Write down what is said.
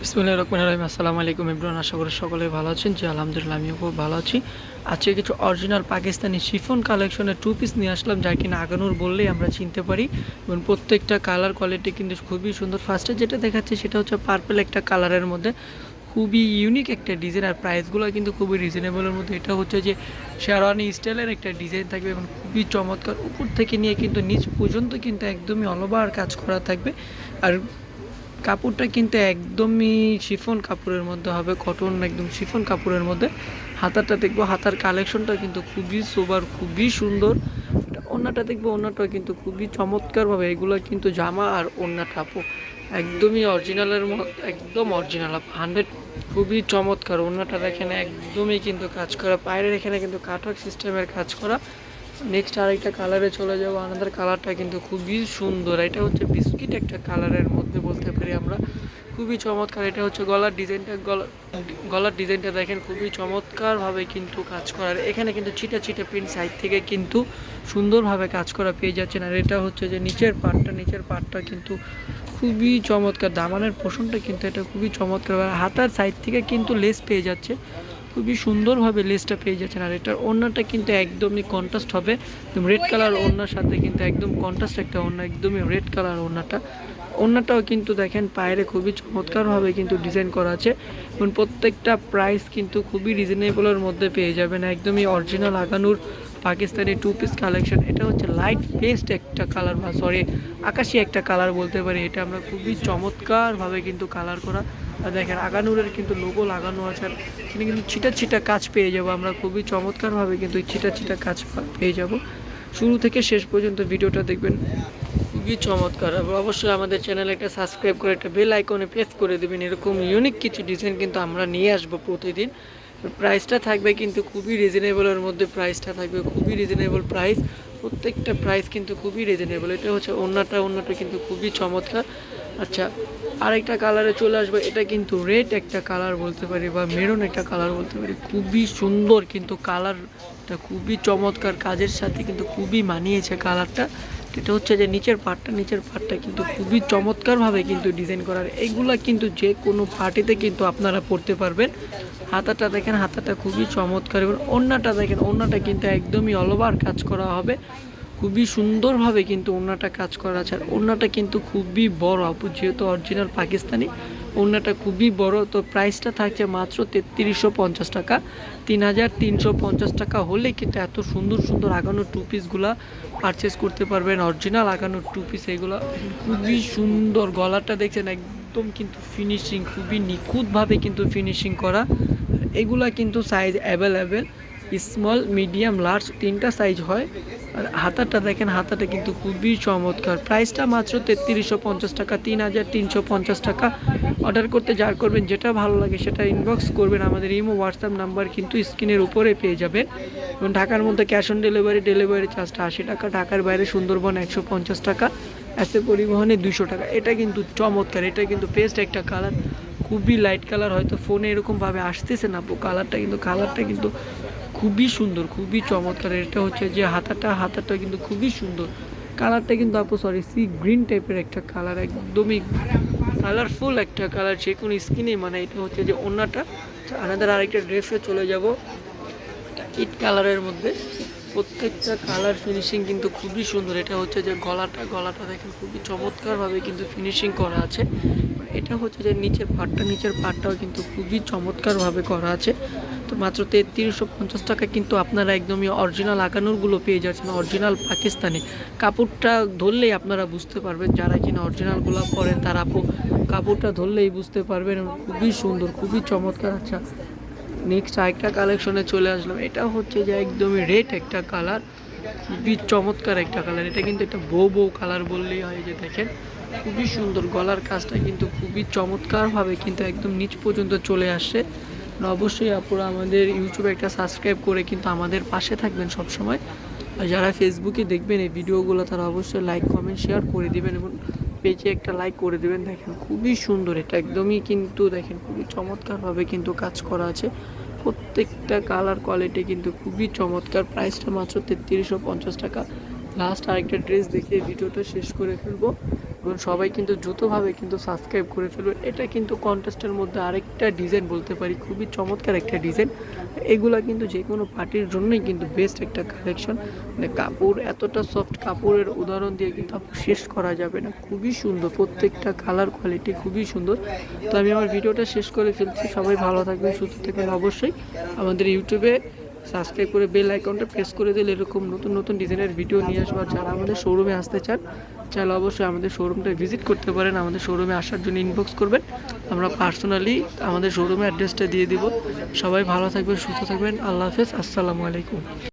বিসমিল্লাহির রহমানির রহিম। আসসালামু আলাইকুম এভরিওয়ান, আশা করি সকলে ভালো আছেন। জি আলহামদুলিল্লাহ, আমিও খুব ভালো আছি। আজকে কিছু অরিজিনাল পাকিস্তানি শিফন কালেকশনের টু পিস নিয়ে আসলাম, যা কিনা আগানুর বললেই আমরা চিনতে পারি এবং প্রত্যেকটা কালার কোয়ালিটি কিন্তু খুবই সুন্দর। ফার্স্টে যেটা দেখাচ্ছি সেটা হচ্ছে পার্পল একটা কালারের মধ্যে, খুবই ইউনিক একটা ডিজাইন, আর প্রাইসগুলো কিন্তু খুবই রিজনেবলের মধ্যে। এটা হচ্ছে যে শেরওয়ানি স্টাইলের একটা ডিজাইন থাকবে এবং খুবই চমৎকার, উপর থেকে নিয়ে কিন্তু নিচ পর্যন্ত কিন্তু একদমই অল ওভার কাজ করা থাকবে। আর কাপড়টা কিন্তু একদমই শিফন কাপড়ের মধ্যে হবে, কটন একদম শিফন কাপড়ের মধ্যে। হাতাটা দেখবো, হাতার কালেকশনটা কিন্তু খুবই সোবার, খুবই সুন্দর। ওড়নাটা দেখবো, ওড়নাটা কিন্তু খুবই চমৎকারভাবে, এগুলো কিন্তু জামা আর ওড়না টাপো একদমই অরিজিনালের মতো, একদম অরিজিনাল 100। খুবই চমৎকার। ওড়নাটা দেখেন একদমই কিন্তু কাজ করা, পায়ের এখানে কিন্তু কাটওয়ার্ক সিস্টেমের কাজ করা। নেক্সট আরেকটা কালারে চলে যাবো। আনাদার কালারটা কিন্তু খুবই সুন্দর, এটা হচ্ছে বিস্কিট একটা কালারের মধ্যে বলতে পারি আমরা, খুবই চমৎকার। এটা হচ্ছে গলার ডিজাইনটা, গলার ডিজাইনটা দেখেন খুবই চমৎকারভাবে কিন্তু কাজ করার, এখানে কিন্তু ছিটা ছিটা প্রিন্ট সাইড থেকে কিন্তু সুন্দরভাবে কাজ করা পেয়ে যাচ্ছেন। আর এটা হচ্ছে যে নিচের পার্টটা কিন্তু খুবই চমৎকার, দামানের পোষণটা কিন্তু এটা খুবই চমৎকার। হাতার সাইড থেকে কিন্তু লেস পেয়ে যাচ্ছে, খুবই সুন্দরভাবে লেসটা পেয়ে যাচ্ছেন। আর এটার ওড়নাটা কিন্তু একদমই কন্ট্রাস্ট হবে, একদম রেড কালার ওড়নার সাথে কিন্তু একদম কন্ট্রাস্ট একটা ওড়না, একদমই রেড কালার ওড়নাটাও কিন্তু দেখেন পায়ের খুবই চমৎকারভাবে কিন্তু ডিজাইন করা আছে এবং প্রত্যেকটা প্রাইস কিন্তু খুবই রিজনেবলের মধ্যে পেয়ে যাবেন। একদমই original Aghanoor Pakistani two piece collection. এটা হচ্ছে লাইট পেস্ট একটা কালার, বা সরি আকাশি একটা কালার বলতে পারি। এটা আমরা খুবই চমৎকারভাবে কিন্তু কালার করা। আর দেখেন আগানুরের কিন্তু লোগো লাগানো আছে, আর এখানে কিন্তু ছিটা ছিটা কাজ পেয়ে যাব আমরা, খুবই চমৎকারভাবে কিন্তু ছিটা ছিটা কাজ পেয়ে যাব। শুরু থেকে শেষ পর্যন্ত ভিডিওটা দেখবেন, খুবই চমৎকার। এবং অবশ্যই আমাদের চ্যানেলে একটা সাবস্ক্রাইব করে একটা বেল আইকনে প্রেস করে দেবেন। এরকম ইউনিক কিছু ডিজাইন কিন্তু আমরা নিয়ে আসবো প্রতিদিন। প্রাইসটা থাকবে কিন্তু খুবই রিজনেবলের মধ্যে, প্রাইসটা থাকবে খুবই রিজনেবল প্রাইস, প্রত্যেকটা প্রাইস কিন্তু খুবই রিজনেবল। এটা হচ্ছে ওড়নাটা কিন্তু খুবই চমৎকার। আচ্ছা, আরেকটা কালারে চলে আসবে। এটা কিন্তু রেড একটা কালার বলতে পারি, বা মেরুন একটা কালার বলতে পারি, খুবই সুন্দর কিন্তু কালারটা খুবই চমৎকার, কাজের সাথে কিন্তু খুবই মানিয়েছে কালারটা। এটা হচ্ছে যে নিচের পার্টটা কিন্তু খুবই চমৎকারভাবে কিন্তু ডিজাইন করার, এইগুলা কিন্তু যে কোনো পার্টিতে কিন্তু আপনারা পরতে পারবেন। হাতাটা দেখেন, হাতাটা খুবই চমৎকার এবং ওড়নাটা দেখেন, ওড়নাটা কিন্তু একদমই অল ওভার কাজ করা হবে, খুবই সুন্দরভাবে কিন্তু ওড়নাটা কাজ করা আছে। আর ওড়নাটা কিন্তু খুবই বড় আপু, যেহেতু অরিজিনাল পাকিস্তানি ওড়নাটা খুবই বড়। তো প্রাইসটা থাকছে মাত্র 3350 টাকা, 3350 টাকা হলে কিন্তু এত সুন্দর সুন্দর আগানোর টু পিসগুলা পারচেস করতে পারবেন। অরিজিনাল আগানোর টু পিস এগুলো খুবই সুন্দর। গলাটা দেখছেন একদম কিন্তু ফিনিশিং, খুবই নিখুঁতভাবে কিন্তু ফিনিশিং করা। এগুলা কিন্তু size available, small medium large তিনটা সাইজ হয়। আর হাতাটা দেখেন, হাতাটা কিন্তু খুবই চমৎকার। প্রাইসটা মাত্র 3350 টাকা, 3350 টাকা। অর্ডার করতে যা করবেন, যেটা ভালো লাগে সেটা ইনবক্স করবেন। আমাদের ইমো হোয়াটসঅ্যাপ নাম্বার কিন্তু স্ক্রিনের উপরে পেয়ে যাবেন। এবং ঢাকার মধ্যে ক্যাশ অন ডেলিভারি চার্জটা 80 টাকা, ঢাকার বাইরে সুন্দরবন 150 টাকা, এসে পরিবহনে 200 টাকা। এটা কিন্তু চমৎকার, এটা কিন্তু পেস্ট একটা কালার, খুবই লাইট কালার, হয়তো ফোনে এরকমভাবে আসতেছে না আপু কালারটা কিন্তু খুবই সুন্দর, খুবই চমৎকার। এটা হচ্ছে যে হাতাটা কিন্তু খুবই সুন্দর, কালারটা কিন্তু আপু সরি সি গ্রিন টাইপের একটা কালার, একদমই কালারফুল একটা কালার, যে কোনো স্কিনে মানে। এটা হচ্ছে যে ওড়নাটা। আমাদের আরেকটা ড্রেসে চলে যাব, ইট কালারের মধ্যে, প্রত্যেকটা কালার ফিনিশিং কিন্তু খুবই সুন্দর। এটা হচ্ছে যে গলাটা দেখেন খুবই চমৎকারভাবে কিন্তু ফিনিশিং করা আছে। এটা হচ্ছে যে নিচের পার্টটাও কিন্তু খুবই চমৎকারভাবে করা আছে। তো মাত্র 3350 টাকা কিন্তু আপনারা একদমই অরিজিনাল আগানোরগুলো পেয়ে যাচ্ছেন, অরিজিনাল পাকিস্তানি। কাপড়টা ধরলেই আপনারা বুঝতে পারবেন, যারা কিনা অরিজিনালগুলো পরেন তারা কাপড়টা ধরলেই বুঝতে পারবেন, খুবই সুন্দর, খুবই চমৎকার। আচ্ছা, নেক্সট আরেকটা কালেকশনে চলে আসলাম। এটা হচ্ছে যে একদমই রেড একটা কালার, খুবই চমৎকার একটা কালার। এটা কিন্তু একটা বউ কালার বললেই হয়। যে দেখেন খুবই সুন্দর, গলার কাজটা কিন্তু খুবই চমৎকারভাবে কিন্তু একদম নিচ পর্যন্ত চলে আসছে। অবশ্যই আপনারা আমাদের ইউটিউবে একটা সাবস্ক্রাইব করে কিন্তু আমাদের পাশে থাকবেন সবসময়। আর যারা ফেসবুকে দেখবেন এই ভিডিওগুলো, তারা অবশ্যই লাইক কমেন্ট শেয়ার করে দিবেন এবং পেজে একটা লাইক করে দেবেন। দেখেন খুবই সুন্দর, এটা একদমই কিন্তু দেখেন খুবই চমৎকারভাবে কিন্তু কাজ করা আছে, প্রত্যেকটা কালার কোয়ালিটি কিন্তু খুবই চমৎকার। প্রাইসটা মাত্র 3350 টাকা। লাস্ট আরেকটা ড্রেস দেখিয়ে ভিডিওটা শেষ করে ফেলবো। এবং সবাই কিন্তু দ্রুতভাবে কিন্তু সাবস্ক্রাইব করে ফেলবেন। এটা কিন্তু কন্টেস্টের মধ্যে আরেকটা ডিজাইন বলতে পারি, খুবই চমৎকার একটা ডিজাইন। এগুলা কিন্তু যে কোনো পার্টির জন্যই কিন্তু বেস্ট একটা কালেকশন। মানে কাপড় এতটা সফট, কাপড়ের উদাহরণ দিয়ে কিন্তু আপনার শেষ করা যাবে না, খুবই সুন্দর, প্রত্যেকটা কালার কোয়ালিটি খুবই সুন্দর। তো আমি আমার ভিডিওটা শেষ করে ফেলছি। সবাই ভালো থাকবেন, সুস্থ থাকবেন। অবশ্যই আমাদের ইউটিউবে সাবস্ক্রাইব করে বেল আইকনটা প্রেস করে দিলে এরকম নতুন নতুন ডিজাইনের ভিডিও নিয়ে আসবো। আর যারা আমাদের শোরুমে আসতে চান, চাইলে অবশ্যই আমাদের শোরুমটা ভিজিট করতে পারেন। আমাদের শোরুমে আসার জন্য ইনবক্স করবেন, আমরা পার্সোনালি আমাদের শোরুমের অ্যাড্রেসটা দিয়ে দিব। সবাই ভালো থাকবেন, সুস্থ থাকবেন। আল্লাহ হাফেজ, আসসালামু আলাইকুম।